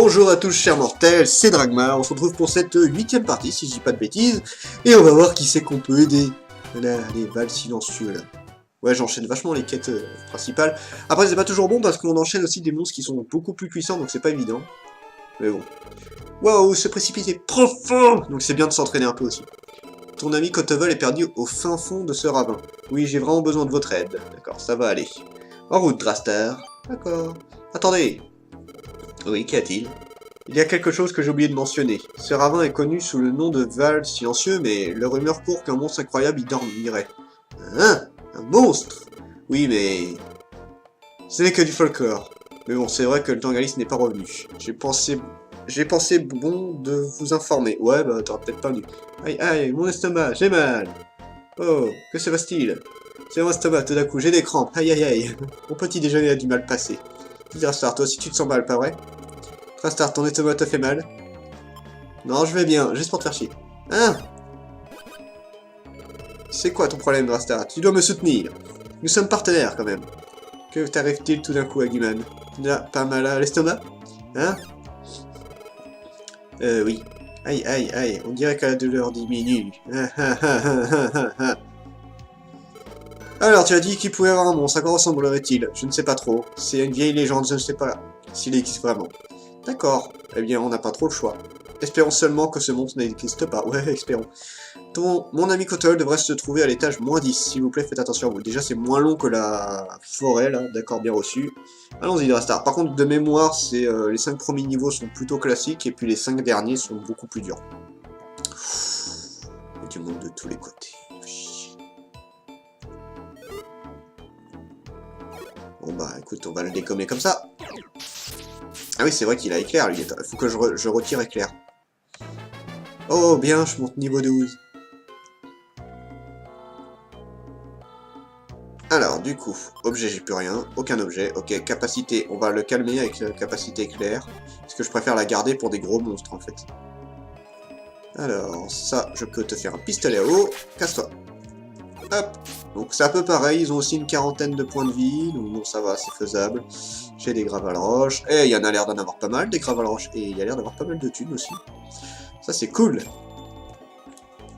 Bonjour à tous chers mortels, c'est Dragmar, on se retrouve pour cette 8ème partie si je dis pas de bêtises, et on va voir qui c'est qu'on peut aider. Voilà, les Vals silencieux là. Ouais, j'enchaîne vachement les quêtes principales. Après c'est pas toujours bon parce qu'on enchaîne aussi des monstres qui sont beaucoup plus puissants, donc c'est pas évident. Mais bon. Waouh, ce précipice est profond. Donc c'est bien de s'entraîner un peu aussi. Ton ami Kotovel est perdu au fin fond de ce ravin. Oui, j'ai vraiment besoin de votre aide. D'accord, ça va aller. En route, Drastar. D'accord. Attendez. Oui, qu'y a-t-il? Il y a quelque chose que j'ai oublié de mentionner. Ce ravin est connu sous le nom de Val Silencieux, mais le rumeur court qu'un monstre incroyable y dormirait. Hein? Un monstre? Oui, mais... ce n'est que du folklore. Mais bon, c'est vrai que le Tangalis n'est pas revenu. J'ai pensé bon de vous informer. Ouais, bah t'auras peut-être pas venu. Aïe, aïe, mon estomac, j'ai mal. Oh, que se passe-t-il? C'est mon estomac, tout d'un coup, j'ai des crampes. Aïe, aïe, aïe. Mon petit déjeuner a du mal passé. Dis Drastar, toi aussi tu te sens mal, pas vrai? Drastar, ton estomac te fait mal? Non, je vais bien, juste pour te faire chier. Hein? C'est quoi ton problème, Drastar? Tu dois me soutenir. Nous sommes partenaires, quand même. Que t'arrive-t-il tout d'un coup, Aguiman? Tu n'as pas mal à l'estomac? Hein? Oui. Aïe, aïe, aïe, on dirait que la douleur diminue. Alors, tu as dit qu'il pouvait avoir un monstre, à quoi ressemblerait-il? Je ne sais pas trop. C'est une vieille légende, je ne sais pas s'il existe vraiment. D'accord. Eh bien, on n'a pas trop le choix. Espérons seulement que ce monstre n'existe pas. Ouais, espérons. Mon ami Kotovel devrait se trouver à l'étage -10. S'il vous plaît, faites attention à vous. Déjà, c'est moins long que la forêt, là. D'accord, bien reçu. Allons-y, Drastar. Par contre, de mémoire, c'est les 5 premiers niveaux sont plutôt classiques, et puis les 5 derniers sont beaucoup plus durs. Il y a du monde de tous les côtés. Bon bah, écoute, on va le décommer comme ça. Ah oui, c'est vrai qu'il a éclair, lui. Il faut que je retire éclair. Oh, bien, je monte niveau 12. Alors, du coup, objet, j'ai plus rien. Aucun objet. Ok, capacité, on va le calmer avec la capacité éclair. Parce que je préfère la garder pour des gros monstres, en fait. Alors, ça, je peux te faire un pistolet à eau. Casse-toi. Hop. Donc c'est un peu pareil, ils ont aussi une quarantaine de points de vie, donc bon ça va, c'est faisable. J'ai des gravales roches, et il y en a l'air d'en avoir pas mal, des gravales roches, et il y a l'air d'avoir pas mal de thunes aussi. Ça c'est cool.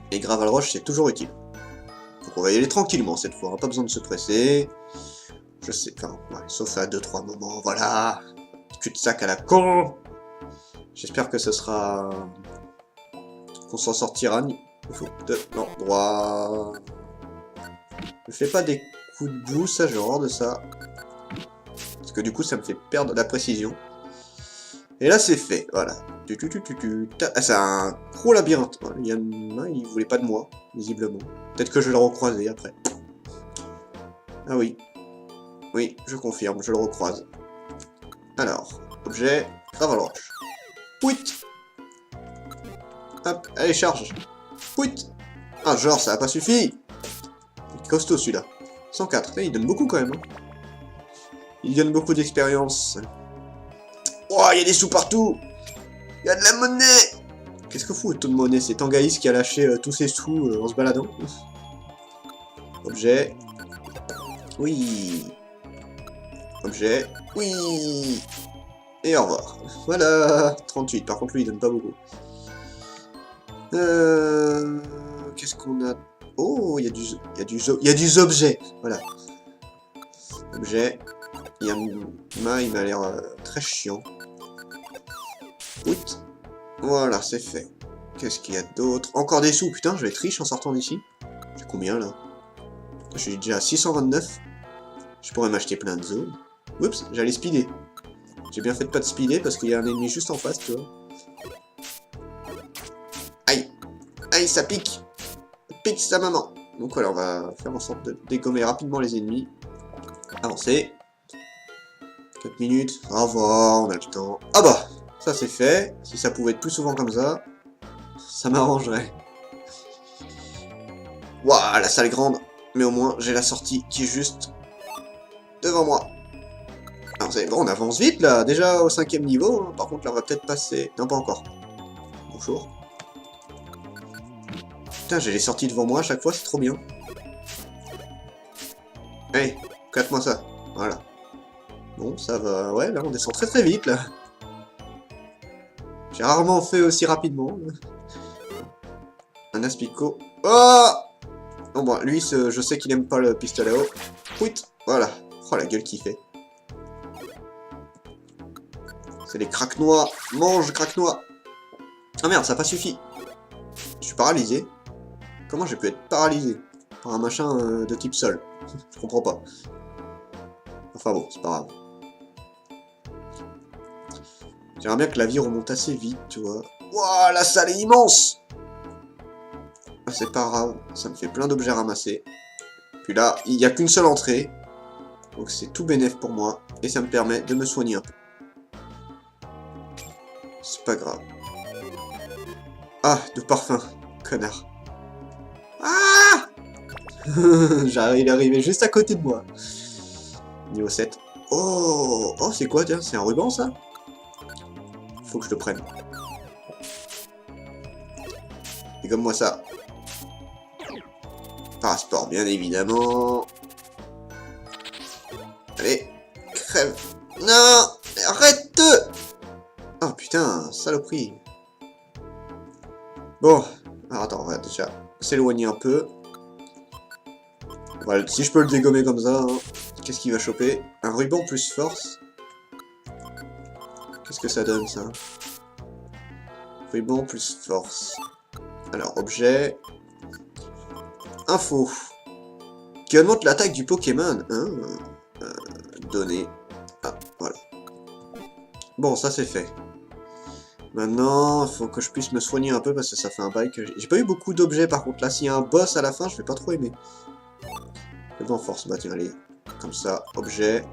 Et gravales roches c'est toujours utile. Donc on va y aller tranquillement cette fois, hein, pas besoin de se presser. Je sais, enfin, ouais, sauf à 2-3 moments, voilà. Cul-de-sac à la con. J'espère que ce sera... qu'on s'en sortira. Non, droit... Ne fais pas des coups de boue, ça j'ai horreur de ça. Parce que du coup ça me fait perdre la précision. Et là c'est fait, voilà. Ah, c'est un gros labyrinthe. Il y en a un, il voulait pas de moi, visiblement. Peut-être que je vais le recroiser après. Ah oui. Oui, je confirme, je le recroise. Alors, objet, gravale roche. Pouit. Hop, allez charge. Pouit. Ah genre ça a pas suffi. Costaud celui-là. 104. Il donne beaucoup quand même. Hein. Il donne beaucoup d'expérience. Oh, il y a des sous partout. Il y a de la monnaie. Qu'est-ce que fout autant de monnaie? C'est Tangaïs qui a lâché tous ses sous en se baladant. Objet. Oui. Objet. Oui. Et au revoir. Voilà. 38. Par contre, lui, il donne pas beaucoup. Qu'est-ce qu'on a? Oh, il y a du objet. Voilà. Objet. Il m'a l'air très chiant. Oui. Voilà, c'est fait. Qu'est-ce qu'il y a d'autre? Encore des sous. Putain, je vais être riche en sortant d'ici. J'ai combien, là? Je suis déjà à 629. Je pourrais m'acheter plein de zones. Oups, j'allais speeder. J'ai bien fait de pas de speeder parce qu'il y a un ennemi juste en face, tu vois. Aïe. Aïe, ça pique. Ça pique sa maman. Donc voilà, on va faire en sorte de dégommer rapidement les ennemis. Avancer. 4 minutes. Au revoir, on a le temps. Ah bah, ça c'est fait. Si ça pouvait être plus souvent comme ça, ça m'arrangerait. Waouh, la salle est grande. Mais au moins, j'ai la sortie qui est juste devant moi. Alors, c'est bon, on avance vite là. Déjà au 5ème niveau. Hein. Par contre, là, on va peut-être passer... Non, pas encore. Bonjour. Putain, j'ai les sorties devant moi à chaque fois, c'est trop bien. Hey, claque-moi ça. Voilà. Bon, ça va... Ouais, là, on descend très très vite, là. J'ai rarement fait aussi rapidement. Un aspicot. Oh! Bon, bon, lui, je sais qu'il aime pas le pistolet haut. Pouit! Voilà. Oh, la gueule qu'il fait. C'est les craque-noix. Mange, craque-noix. Ah merde, ça n'a pas suffi. Je suis paralysé. Comment j'ai pu être paralysé par un machin de type sol? Je comprends pas. Enfin bon, c'est pas grave. J'aimerais bien que la vie remonte assez vite, tu vois. Wouah, la salle est immense! Ah, c'est pas grave, ça me fait plein d'objets ramasser. Puis là, il n'y a qu'une seule entrée. Donc c'est tout bénef pour moi. Et ça me permet de me soigner un peu. C'est pas grave. Ah, de parfum. Connard. Ah! Il est arrivé juste à côté de moi. Niveau 7. Oh! Oh, c'est quoi, tiens? C'est un ruban, ça? Faut que je le prenne. Et comme moi ça. Passeport, bien évidemment. Allez, crève. Non! Arrête! Oh putain, saloperie. Bon, alors attends, on va déjà s'éloigner un peu. Voilà, si je peux le dégommer comme ça, hein. Qu'est-ce qu'il va choper? Un ruban plus force. Qu'est-ce que ça donne, ça? Ruban plus force. Alors, objet. Info. Qui augmente l'attaque du Pokémon. Hein, données. Ah, voilà. Bon, ça c'est fait. Maintenant, il faut que je puisse me soigner un peu parce que ça fait un bail que j'ai pas eu beaucoup d'objets par contre. Là, s'il y a un boss à la fin, je vais pas trop aimer. Ruban force, bah tiens, allez. Comme ça, objet.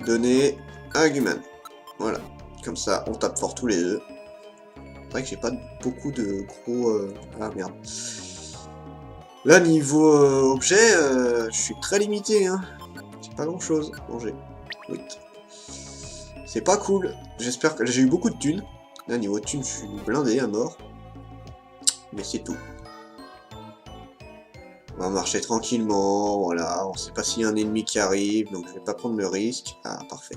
Données. Argument. Voilà. Comme ça, on tape fort tous les deux. C'est vrai que j'ai pas beaucoup de gros... Ah merde. Là, niveau objet, je suis très limité. Hein. J'ai pas grand chose. Manger. Oui. C'est pas cool. J'espère que... J'ai eu beaucoup de thunes. Là, niveau thunes, je suis blindé à mort. Mais c'est tout. On va marcher tranquillement. Voilà. On sait pas s'il y a un ennemi qui arrive. Donc, je vais pas prendre le risque. Ah, parfait.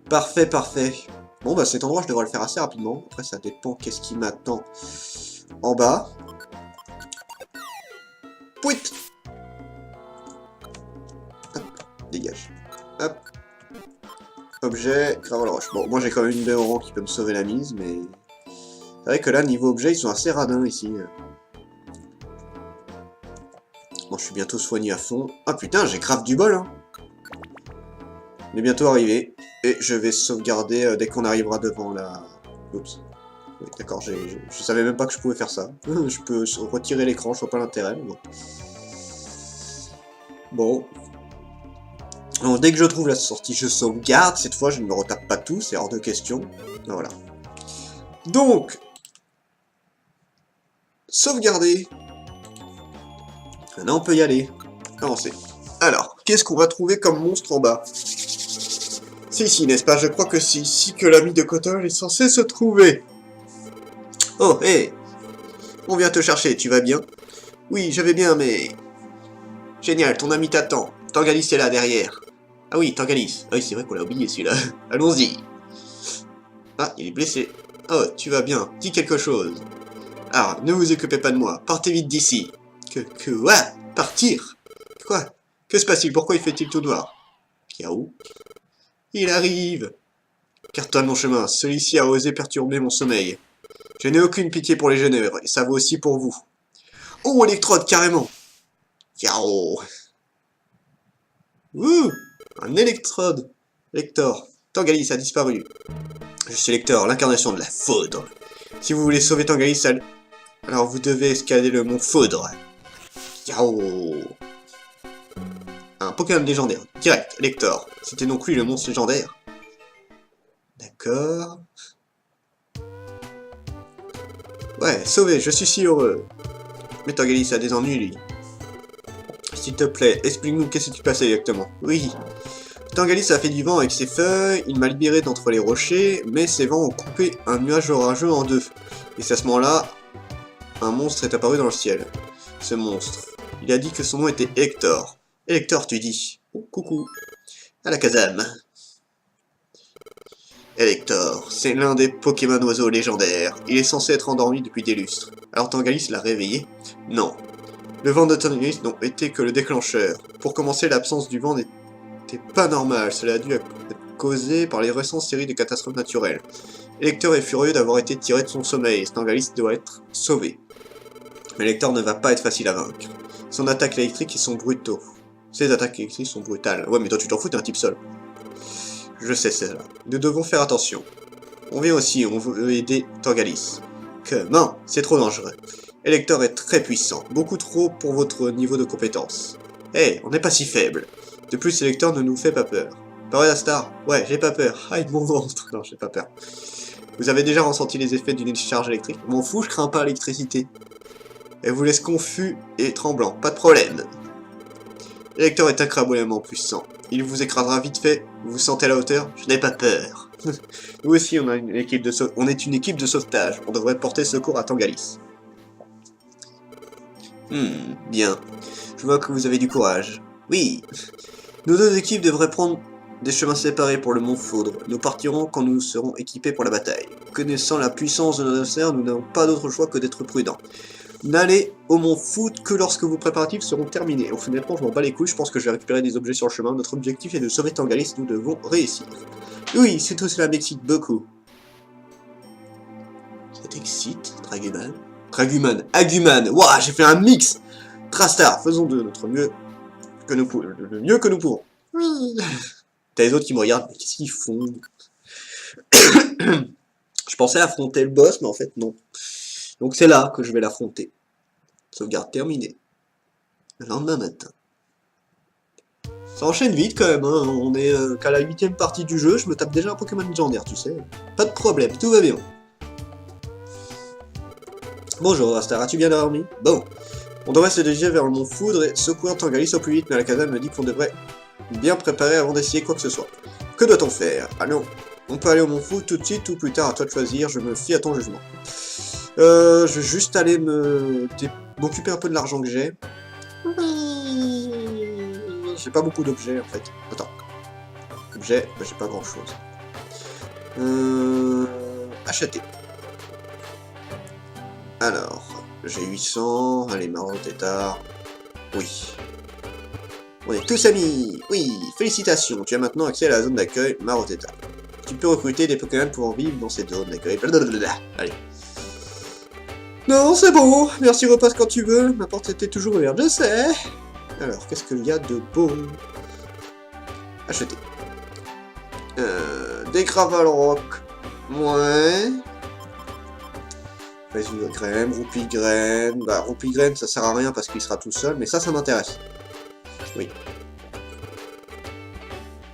Parfait, parfait. Bon, bah cet endroit, je devrais le faire assez rapidement. Après, ça dépend qu'est-ce qui m'attend en bas. Pouit! Hop, dégage. Hop. Objet, Gravel Roche. Bon, moi j'ai quand même une Béoran qui peut me sauver la mise, mais... C'est vrai que là, niveau objet, ils sont assez radins ici. Bon, je suis bientôt soigné à fond. Ah putain, j'ai grave du bol, hein. On est bientôt arrivé. Et je vais sauvegarder dès qu'on arrivera devant la... Oups. Oui, d'accord, je savais même pas que je pouvais faire ça. Je peux retirer l'écran, je vois pas l'intérêt. Bon. Alors, dès que je trouve la sortie, je sauvegarde. Cette fois, je ne me retape pas tout, c'est hors de question. Voilà. Donc, sauvegarder. Maintenant, on peut y aller. Avancer. Alors, qu'est-ce qu'on va trouver comme monstre en bas? C'est ici, n'est-ce pas? Je crois que c'est ici que l'ami de Cotton est censé se trouver. Oh, hé hey. On vient te chercher, tu vas bien? Oui, je vais bien, mais... Génial, ton ami t'attend. Tangalis est là, derrière. Ah oui, Tangalis. Ah oui, c'est vrai qu'on l'a oublié, celui-là. Allons-y. Ah, il est blessé. Oh, tu vas bien. Dis quelque chose. Ah, ne vous occupez pas de moi. Partez vite d'ici. Quoi? Partir? Quoi? Que se passe-t-il? Pourquoi il fait-il tout noir? Kiao? Il arrive. Garde-toi de mon chemin. Celui-ci a osé perturber mon sommeil. Je n'ai aucune pitié pour les genèvres, et ça vaut aussi pour vous. Oh, électrode, carrément. Yao. Ouh, un électrode. Lector. Tangalis a disparu. Je suis Lector, l'incarnation de la foudre. Si vous voulez sauver Tangalis, alors vous devez escalader le mont Foudre. Yao. Un Pokémon légendaire. Direct, Lector. C'était donc lui le monstre légendaire. D'accord. Ouais, sauvé, je suis si heureux. Mais Tangalis a des ennuis, lui. S'il te plaît, explique-nous qu'est-ce qui s'est passé exactement. Oui. Tangalis a fait du vent avec ses feuilles, il m'a libéré d'entre les rochers, mais ces vents ont coupé un nuage orageux en deux. Et c'est à ce moment-là, un monstre est apparu dans le ciel. Ce monstre. Il a dit que son nom était Hector. Hector, tu dis. Oh, coucou. À la caserne. Elector, c'est l'un des Pokémon oiseaux légendaires. Il est censé être endormi depuis des lustres. Alors Tangalis l'a réveillé? Non. Le vent de Tangalis n'ont été que le déclencheur. Pour commencer, l'absence du vent n'était pas normale. Cela a dû être causé par les récentes séries de catastrophes naturelles. Elector est furieux d'avoir été tiré de son sommeil. Tangalis doit être sauvé. Mais Elector ne va pas être facile à vaincre. Son attaque électrique et son brutaux. Ses attaques électriques sont brutales. Ouais, mais toi tu t'en fous, t'es un type seul. Je sais cela. Nous devons faire attention. On vient aussi, on veut aider Tangalis. Comment? C'est trop dangereux. Elector est très puissant, beaucoup trop pour votre niveau de compétence. Hey, on n'est pas si faible. De plus, Elector ne nous fait pas peur. Pareil la star? Ouais, j'ai pas peur. Aïe mon ventre. Non, j'ai pas peur. Vous avez déjà ressenti les effets d'une charge électrique? M'en fous, je crains pas l'électricité. Elle vous laisse confus et tremblant, pas de problème. Elector est incroyablement puissant. Il vous écrasera vite fait. Vous vous sentez à la hauteur? Je n'ai pas peur. Nous aussi, on est une équipe de sauvetage. On devrait porter secours à Tangalis. Bien. Je vois que vous avez du courage. Oui. Nos deux équipes devraient prendre des chemins séparés pour le Mont Foudre. Nous partirons quand nous serons équipés pour la bataille. Connaissant la puissance de nos adversaires, nous n'avons pas d'autre choix que d'être prudents. N'allez au Mont Foudre que lorsque vos préparatifs seront terminés. Honnêtement, je m'en bats les couilles, je pense que je vais récupérer des objets sur le chemin. Notre objectif est de sauver Tangalis, nous devons réussir. Oui, c'est tout cela m'excite beaucoup. Ça t'excite, Draguman? Draguman, Aguman, waouh, j'ai fait un mix. Trastar, faisons de notre mieux que nous pouvons, le mieux que nous pouvons. Oui. T'as les autres qui me regardent, mais qu'est-ce qu'ils font? Je pensais affronter le boss, mais en fait non. Donc c'est là que je vais l'affronter. Sauvegarde terminée. Le lendemain matin. Ça enchaîne vite quand même, hein. On est qu'à la 8ème partie du jeu, je me tape déjà un Pokémon légendaire, tu sais. Pas de problème, tout va bien. Bonjour Astar, as-tu bien dormi? Bon. On devrait se diriger vers le Mont Foudre et secourir Tangalis au plus vite, mais la caserne me dit qu'on devrait bien préparer avant d'essayer quoi que ce soit. Que doit-on faire? Allons, on peut aller au Mont Foudre tout de suite ou plus tard, à toi de choisir, je me fie à ton jugement. Je vais juste aller m'occuper un peu de l'argent que j'ai. J'ai pas beaucoup d'objets en fait. Attends. Objets, j'ai pas grand chose. Acheter. Alors, j'ai 800. Allez, marron tétard. Oui. On est tous amis. Oui, félicitations. Tu as maintenant accès à la zone d'accueil Maroteta. Tu peux recruter des Pokémon pouvant vivre dans cette zone d'accueil. Allez. Non, c'est bon. Merci, repasse quand tu veux. Ma porte était toujours ouverte, je sais. Alors, qu'est-ce qu'il y a de beau? Acheter. Des Gravalrock. Ouais. Résidu graine, roupie graine. Bah, roupie graine, ça sert à rien parce qu'il sera tout seul, mais ça m'intéresse. Oui.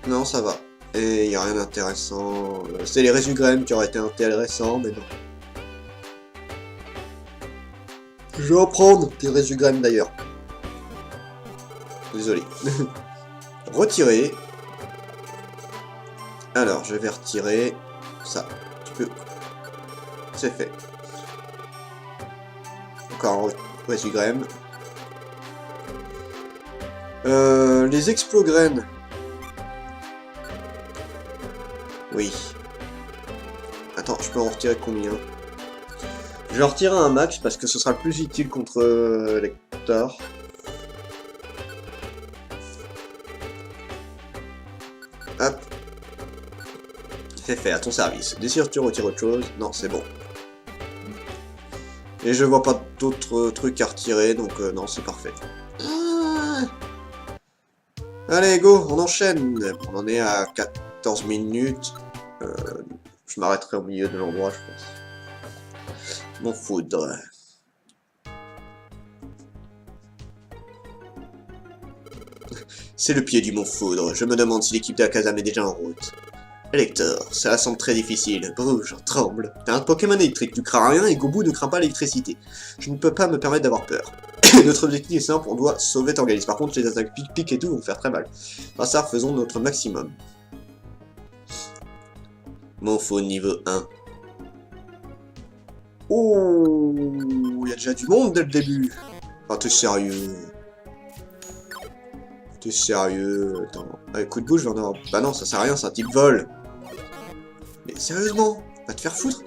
Non, ça va. Et il n'y a rien d'intéressant. C'est les résidus graines qui auraient été intéressants, mais non. Je vais en prendre des résidus graines d'ailleurs. Désolé. Retirer. Alors, je vais retirer ça. Tu peux. C'est fait. Encore un résidu graines. Les explograines. Oui. Attends, je peux en retirer combien? Je vais en retirer un max parce que ce sera le plus utile contre Elector. Hop. C'est fait, à ton service. Désires-tu retirer autre chose? Non, c'est bon. Et je vois pas d'autres trucs à retirer, donc non, c'est parfait. Allez, go, on enchaîne. On en est à 14 minutes. Je m'arrêterai au milieu de l'endroit, je pense. Mont Foudre. C'est le pied du Mont Foudre. Je me demande si l'équipe d'Akazam est déjà en route. Elector, ça semble très difficile. Brrr, j'en tremble. T'as un Pokémon électrique, tu crains rien et Gobu ne craint pas l'électricité. Je ne peux pas me permettre d'avoir peur. Notre objectif est simple, on doit sauver Tangalis. Par contre, les attaques pic-pic et tout vont faire très mal. Rassar, faisons notre maximum. Mont Foudre niveau 1. Oh, il y a déjà du monde dès le début. Ah, t'es sérieux? T'es sérieux? Attends. Avec coup de bouche, je vais en avoir... Bah non, ça sert à rien, c'est un type vol. Mais sérieusement, va te faire foutre.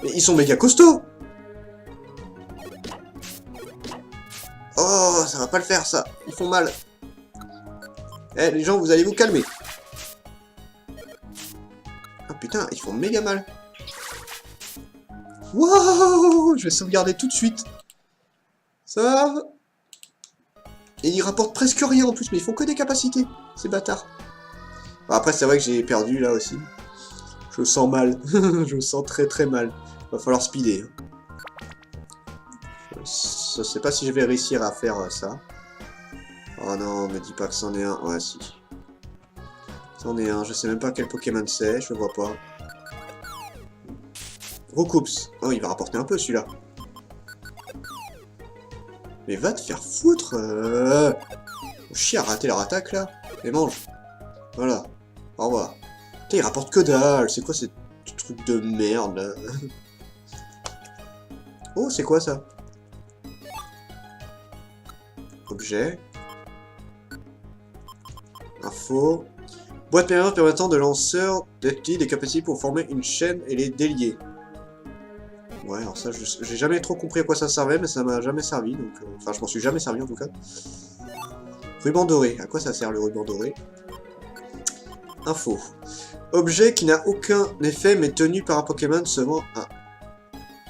Mais ils sont méga costauds. Oh, ça va pas le faire, ça. Ils font mal. Eh, les gens, vous allez vous calmer. Ah putain, ils font méga mal. Waouh, je vais sauvegarder tout de suite. Ça va. Et ils rapportent presque rien en plus, mais ils font que des capacités, ces bâtards. Bon, après, c'est vrai que j'ai perdu là aussi. Je sens mal. Je sens très très mal. Va falloir speeder. Je sais pas si je vais réussir à faire ça. Oh non, me dis pas que c'en est un. Ouais, si. C'en est un. Je sais même pas quel Pokémon c'est. Je le vois pas. Roucoups. Oh, il va rapporter un peu celui-là. Mais va te faire foutre. Chier à rater leur attaque là. Et mange. Voilà. Au revoir. Putain, il rapporte que dalle. C'est quoi ces trucs de merde là? Oh, c'est quoi ça? Objet. Info. Boîte permettant de lanceurs d'activer des capacités pour former une chaîne et les délier. Ouais, alors ça, j'ai jamais trop compris à quoi ça servait, mais ça m'a jamais servi, donc... Enfin, je m'en suis jamais servi, en tout cas. Ruban doré. À quoi ça sert, le ruban doré? Info. Objet qui n'a aucun effet, mais tenu par un Pokémon se vend à...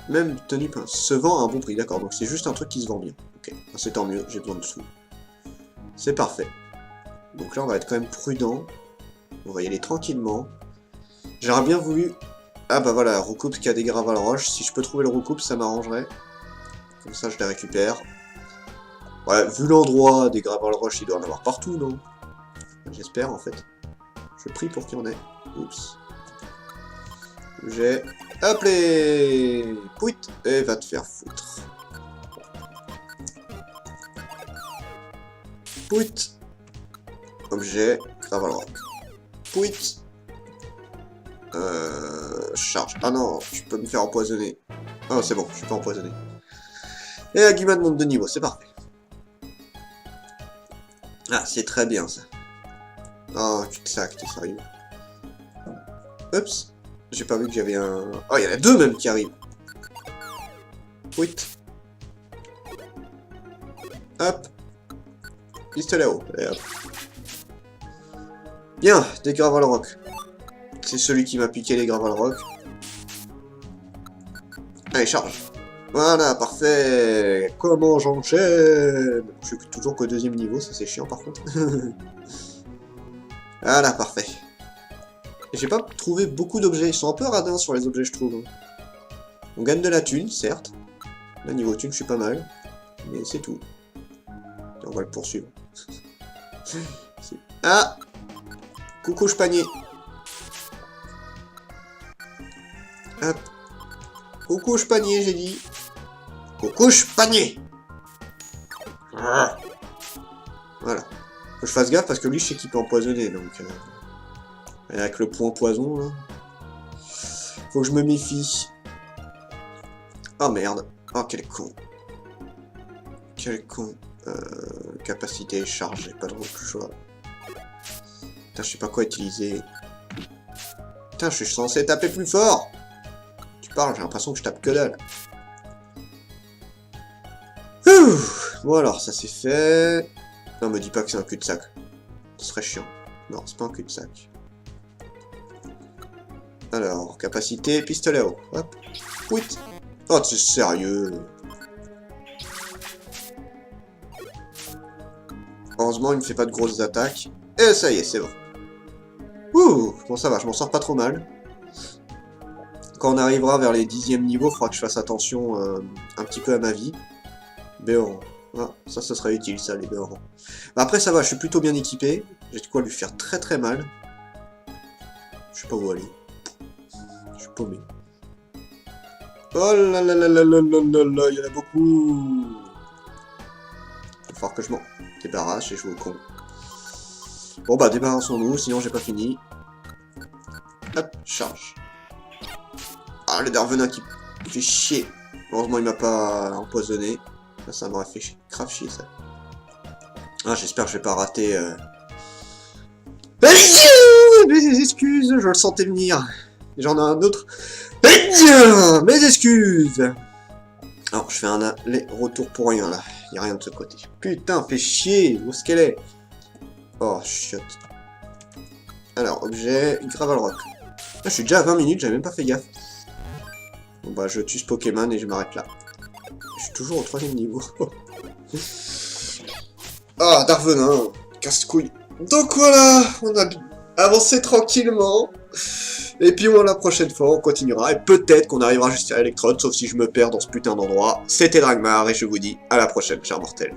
Même tenu par... Se vend à un bon prix, d'accord. Donc c'est juste un truc qui se vend bien. Ok, c'est tant mieux, j'ai besoin de sous. C'est parfait. Donc là, on va être quand même prudent. On va y aller tranquillement. J'aurais bien voulu... Ah bah voilà, Roucoups qui a des Graval Roche. Si je peux trouver le Roucoups, ça m'arrangerait. Comme ça, je les récupère. Ouais, vu l'endroit des Graval Roche, il doit en avoir partout, non? J'espère, en fait. Je prie pour qu'il y en ait. Oups. J'ai... Appelé Pouit. Et va te faire foutre. Pouit. Objet. Graval Rock. Pouit. Charge. Ah non, je peux me faire empoisonner. Ah, c'est bon, je suis pas empoisonné. Et Agumon monte de niveau, c'est parfait. Ah, c'est très bien ça. Oh, cul-de-sac, t'es sérieux. Oups. J'ai pas vu que j'avais un... Oh, il y en a deux même qui arrivent. Oui. Hop. Pistolet haut. Et hop. Bien, des Gravel Rock. C'est celui qui m'a piqué les Gravel Rock. Allez, charge. Voilà, parfait. Comment j'enchaîne? Je suis toujours qu'au deuxième niveau, ça c'est chiant par contre. Voilà, parfait. J'ai pas trouvé beaucoup d'objets. Ils sont un peu radins sur les objets, je trouve. On gagne de la thune, certes. Là, niveau thune, je suis pas mal. Mais c'est tout. Et on va le poursuivre. Ah! Coucou, panier. Hop. Coucou, panier, j'ai dit. Coucou, panier. Voilà. Faut que je fasse gaffe parce que lui, je sais qu'il peut empoisonner, donc... avec le point poison, là. Faut que je me méfie. Oh merde. Oh, quel con. Quel con. Capacité charge, j'ai pas trop le choix. Putain, je sais pas quoi utiliser. Putain, je suis censé taper plus fort. Tu parles, j'ai l'impression que je tape que dalle. Bon alors, ça c'est fait. Non, me dis pas que c'est un cul-de-sac. Ce serait chiant. Non, c'est pas un cul-de-sac. Alors, capacité, pistolet haut. Hop. Oui. Oh, c'est sérieux. Heureusement, il me fait pas de grosses attaques. Et ça y est, c'est bon. Ouh, bon ça va, je m'en sors pas trop mal. Quand on arrivera vers les 10e niveaux, il faudra que je fasse attention un petit peu à ma vie. Béoran. Ah, ça serait utile, ça, les Béorans. Bah, après, ça va, je suis plutôt bien équipé. J'ai de quoi lui faire très très mal. Je sais pas où aller. Je suis paumé. Oh là là là là là là là, il y en a beaucoup. Il va falloir que je m'en débarrasse et joue au con. Bon bah débarrassons-nous, sinon j'ai pas fini. Hop, charge. Ah, le Darvenin qui fait chier. Heureusement il m'a pas empoisonné. Ça m'aurait fait grave chier ça. Ah, j'espère que je vais pas rater... Mes excuses, je le sentais venir. J'en ai un autre. Eh bien, mes excuses. Alors, je fais un aller-retour pour rien, là. Y a rien de ce côté. Putain, fais chier. Où est-ce qu'elle est? Oh, chiotte. Alors, objet, Gravel Rock. Ah, je suis déjà à 20 minutes, j'avais même pas fait gaffe. Bon bah, je tue ce Pokémon et je m'arrête là. Je suis toujours au 3e niveau. Ah, Darvenin, casse-couille. Donc voilà, on a avancé tranquillement. Et puis la prochaine fois, on continuera. Et peut-être qu'on arrivera jusqu'à Electrode, sauf si je me perds dans ce putain d'endroit. C'était Dragmar, et je vous dis à la prochaine, chers mortels.